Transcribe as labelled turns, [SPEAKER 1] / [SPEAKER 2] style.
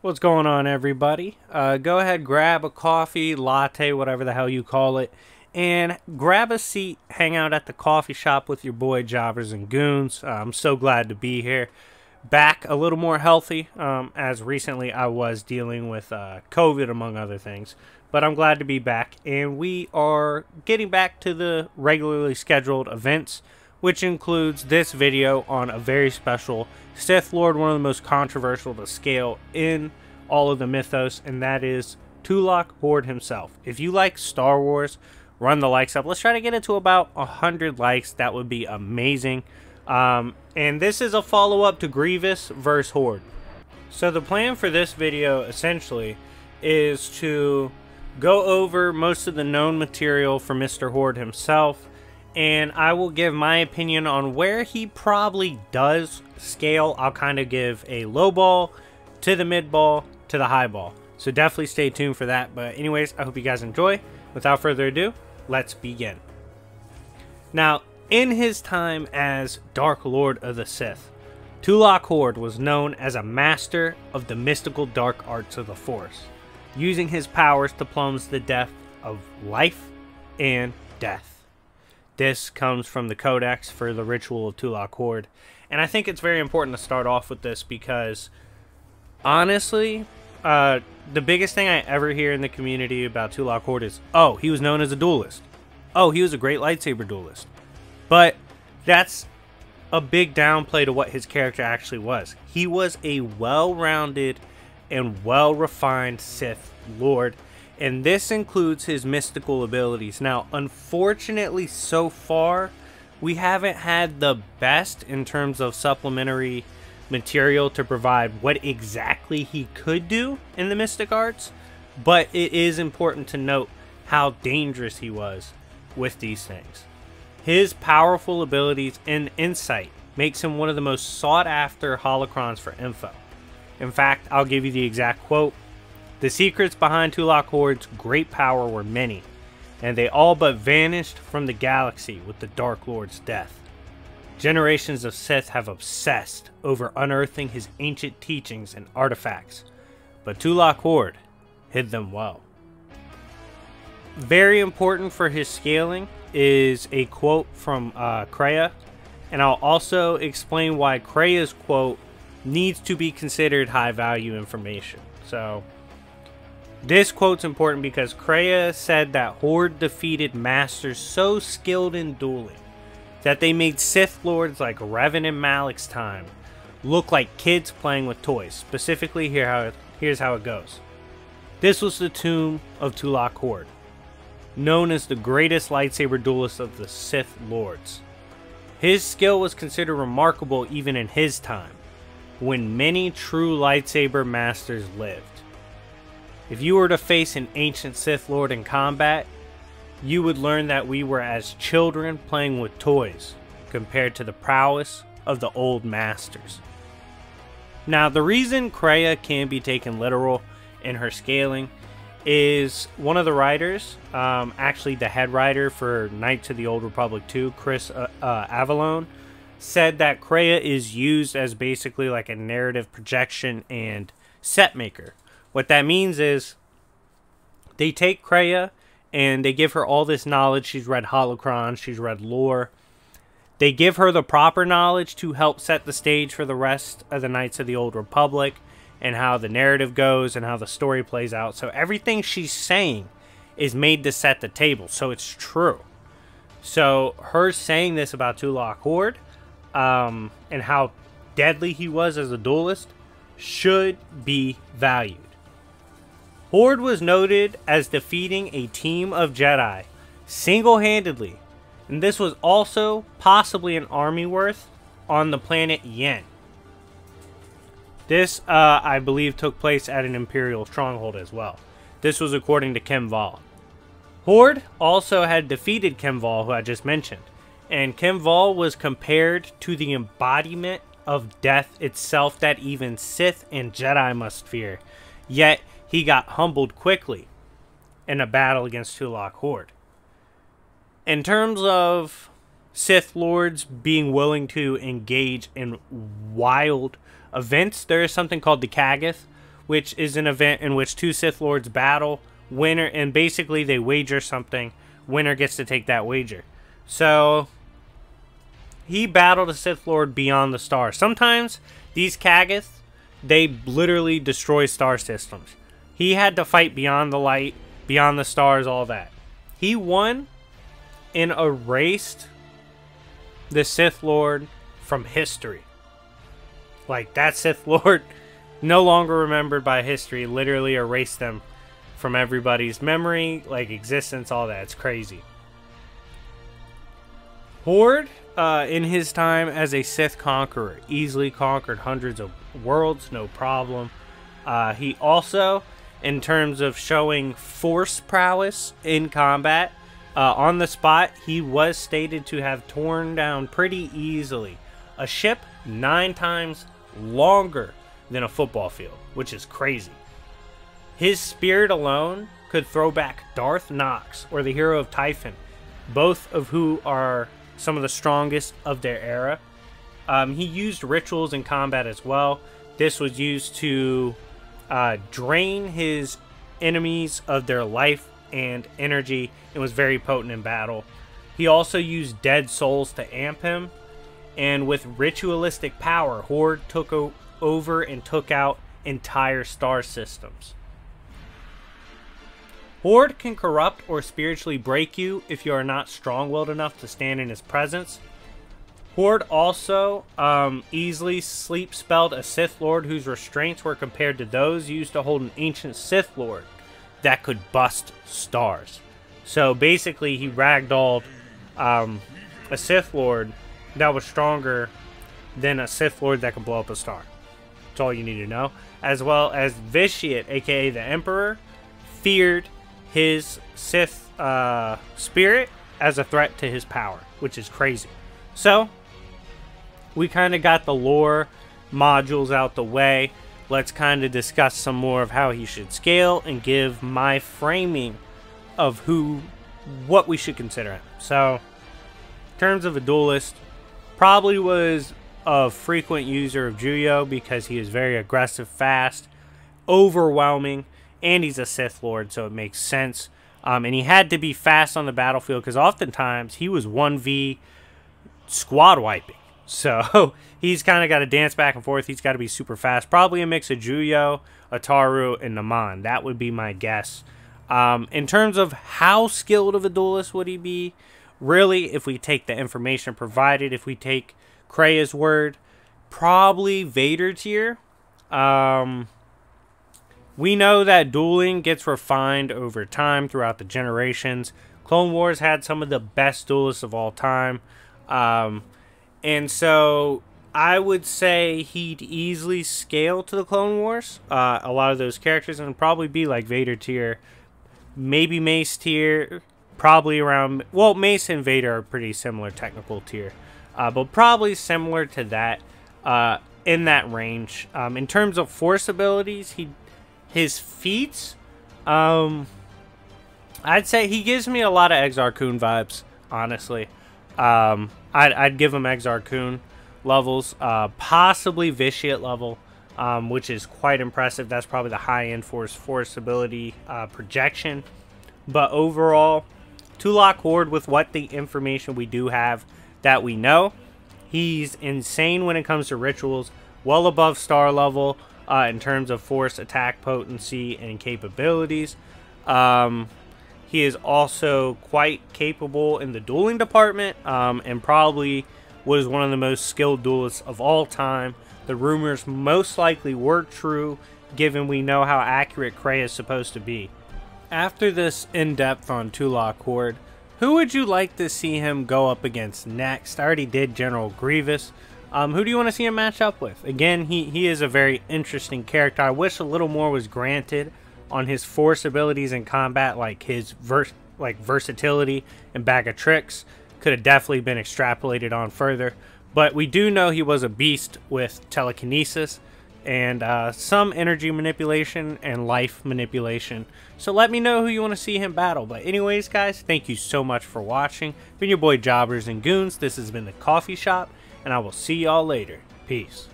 [SPEAKER 1] What's going on, everybody? Go ahead, grab a coffee, latte, whatever the hell you call it, and grab a seat, hang out at the coffee shop with your boy Jobbers and Goons. I'm so glad to be here. Back a little more healthy, as recently I was dealing with COVID, among other things. But I'm glad to be back, and we are getting back to the regularly scheduled events, which includes this video on a very special Sith Lord, one of the most controversial to scale in all of the mythos, and that is Tulak Hord himself. If you like Star Wars, run the likes up. Let's try to get it to about 100 likes. That would be amazing. And this is a follow-up to Grievous vs. Horde. So the plan for this video, essentially, is to go over most of the known material for Mr. Horde himself, and I will give my opinion on where he probably does scale. I'll kind of give a low ball to the mid ball to the high ball. So definitely stay tuned for that. But anyways, I hope you guys enjoy. Without further ado, let's begin. Now, in his time as Dark Lord of the Sith, Tulak Hord was known as a master of the mystical dark arts of the Force, using his powers to plunge the depth of life and death. This comes from the Codex for the ritual of Tulak Hord. And I think it's very important to start off with this because, honestly, the biggest thing I ever hear in the community about Tulak Hord is, oh, he was known as a duelist. Oh, he was a great lightsaber duelist. But that's a big downplay to what his character actually was. He was a well-rounded and well-refined Sith Lord, and this includes his mystical abilities. Now, unfortunately, so far, we haven't had the best in terms of supplementary material to provide what exactly he could do in the mystic arts, but it is important to note how dangerous he was with these things. His powerful abilities and insight makes him one of the most sought-after holocrons for info. In fact, I'll give you the exact quote. The secrets behind Tulak Hord's great power were many, and they all but vanished from the galaxy with the Dark Lord's death. Generations of Sith have obsessed over unearthing his ancient teachings and artifacts, but Tulak Hord hid them well. Very important for his scaling is a quote from Kreia, and I'll also explain why Kreia's quote needs to be considered high value information. So, this quote's important because Kreia said that Horde defeated masters so skilled in dueling that they made Sith Lords like Revan in Malik's time look like kids playing with toys. Specifically, here's how it goes. This was the tomb of Tulak Hord, known as the greatest lightsaber duelist of the Sith Lords. His skill was considered remarkable even in his time, when many true lightsaber masters lived. If you were to face an ancient Sith Lord in combat, you would learn that we were as children playing with toys compared to the prowess of the old masters. Now, the reason Kreia can be taken literal in her scaling is one of the writers, actually the head writer for Knights of the Old Republic 2, Chris Avellone, said that Kreia is used as basically like a narrative projection and set maker. What that means is they take Kreia and they give her all this knowledge. She's read holocrons, she's read lore. They give her the proper knowledge to help set the stage for the rest of the Knights of the Old Republic and how the narrative goes and how the story plays out. So everything she's saying is made to set the table, so it's true. So her saying this about Tulak Hord and how deadly he was as a duelist should be valued. Horde was noted as defeating a team of Jedi single-handedly, and this was also possibly an army worth on the planet Yen. This, I believe, took place at an Imperial stronghold as well. This was according to Kim Val. Horde also had defeated Kim Val, who I just mentioned, and Kim Val was compared to the embodiment of death itself that even Sith and Jedi must fear, yet he got humbled quickly in a battle against Tulak Hord. In terms of Sith Lords being willing to engage in wild events, there is something called the Kaggath, which is an event in which two Sith Lords battle. Winner, and basically they wager something. Winner gets to take that wager. So he battled a Sith Lord beyond the stars. Sometimes these Kaggath, they literally destroy star systems. He had to fight beyond the light, beyond the stars, all that. He won and erased the Sith Lord from history. Like, that Sith Lord, no longer remembered by history, literally erased them from everybody's memory, like existence, all that. It's crazy. Hord, in his time as a Sith conqueror, easily conquered hundreds of worlds, no problem. He also, in terms of showing force prowess in combat, on the spot, he was stated to have torn down pretty easily a ship 9 times longer than a football field, which is crazy. His spirit alone could throw back Darth Nox or the hero of Typhon, both of who are some of the strongest of their era. He used rituals in combat as well. This was used to drain his enemies of their life and energy, and was very potent in battle. He also used dead souls to amp him, and with ritualistic power, Hord took over and took out entire star systems. Hord can corrupt or spiritually break you if you are not strong-willed enough to stand in his presence. Hord also easily sleep-spelled a Sith Lord whose restraints were compared to those used to hold an ancient Sith Lord that could bust stars. So basically he ragdolled a Sith Lord that was stronger than a Sith Lord that could blow up a star. That's all you need to know. As well as Vitiate, aka the Emperor, feared his Sith spirit as a threat to his power, which is crazy. So, we kind of got the lore modules out the way. Let's kind of discuss some more of how he should scale and give my framing of what we should consider him. So, in terms of a duelist, probably was a frequent user of Juyo because he is very aggressive, fast, overwhelming, and he's a Sith Lord, so it makes sense. And he had to be fast on the battlefield because oftentimes he was 1v squad wiping. So he's kind of got to dance back and forth. He's got to be super fast. Probably a mix of Juyo, Ataru, and Naman. That would be my guess. In terms of how skilled of a duelist would he be, really, if we take the information provided, if we take Krea's word, probably Vader tier. We know that dueling gets refined over time throughout the generations. Clone Wars had some of the best duelists of all time. And so I would say he'd easily scale to the Clone Wars. A lot of those characters, and probably be like Vader tier. Maybe Mace tier. Probably around... Well, Mace and Vader are pretty similar technical tier. But probably similar to that. In that range. In terms of force abilities, his feats, I'd say he gives me a lot of Exar Kun vibes, honestly. I'd give him Exar Kun levels, possibly Vitiate level, which is quite impressive. That's probably the high-end force ability projection. But overall, Tulak Hord, with what the information we do have that we know, he's insane when it comes to rituals, well above star level, in terms of force attack potency and capabilities. He is also quite capable in the dueling department, and probably was one of the most skilled duelists of all time. The rumors most likely were true, given we know how accurate Krea is supposed to be. After this in-depth on Tulak Hord, who would you like to see him go up against next? I already did General Grievous. Who do you want to see him match up with? Again, he is a very interesting character. I wish a little more was granted on his force abilities in combat, like his versatility and bag of tricks. Could have definitely been extrapolated on further. But we do know he was a beast with telekinesis and some energy manipulation and life manipulation. So let me know who you want to see him battle. But anyways, guys, thank you so much for watching. Been your boy Jobbers and Goons. This has been The Coffee Shop, and I will see y'all later. Peace.